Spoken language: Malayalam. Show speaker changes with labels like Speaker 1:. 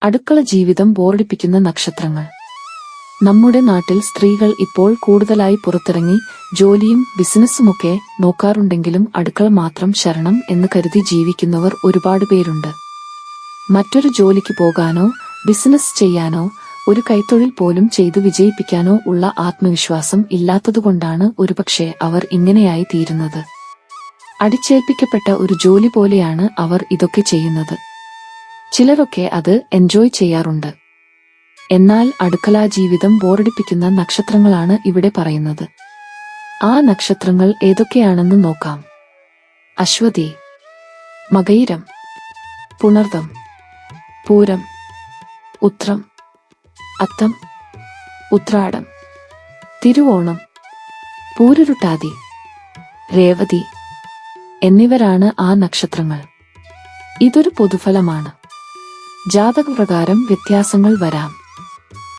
Speaker 1: അടുക്കള ജീവിതം ബോറടിപ്പിക്കുന്ന നക്ഷത്രങ്ങൾ. നമ്മുടെ നാട്ടിൽ സ്ത്രീകൾ ഇപ്പോൾ കൂടുതലായി പുറത്തിറങ്ങി ജോലിയും ബിസിനസ്സുമൊക്കെ നോക്കാറുണ്ടെങ്കിലും അടുക്കള മാത്രം ശരണം എന്ന് കരുതി ജീവിക്കുന്നവർ ഒരുപാട് പേരുണ്ട്. മറ്റൊരു ജോലിക്ക് പോകാനോ ബിസിനസ് ചെയ്യാനോ ഒരു കൈത്തൊഴിൽ പോലും ചെയ്തു വിജയിപ്പിക്കാനോ ഉള്ള ആത്മവിശ്വാസം ഇല്ലാത്തതുകൊണ്ടാണ് ഒരുപക്ഷെ അവർ ഇങ്ങനെയായി തീരുന്നത്. അടിച്ചേൽപ്പിക്കപ്പെട്ട ഒരു ജോലി പോലെയാണ് അവർ ഇതൊക്കെ ചെയ്യുന്നത്. ചിലരൊക്കെ അത് എൻജോയ് ചെയ്യാറുണ്ട്. എന്നാൽ അടുക്കളാ ജീവിതം ബോറടിപ്പിക്കുന്ന നക്ഷത്രങ്ങളാണ് ഇവിടെ പറയുന്നത്. ആ നക്ഷത്രങ്ങൾ ഏതൊക്കെയാണെന്ന് നോക്കാം. അശ്വതി, മകയിരം, പുണർദം, പൂരം, ഉത്രം, അത്തം, ഉത്രാടം, തിരുവോണം, പൂരുരുട്ടാതി, രേവതി എന്നിവരാണ് ആ നക്ഷത്രങ്ങൾ. ഇതൊരു പൊതുഫലമാണ്. ജാതകപ്രകാരം വ്യത്യാസങ്ങൾ വരാം.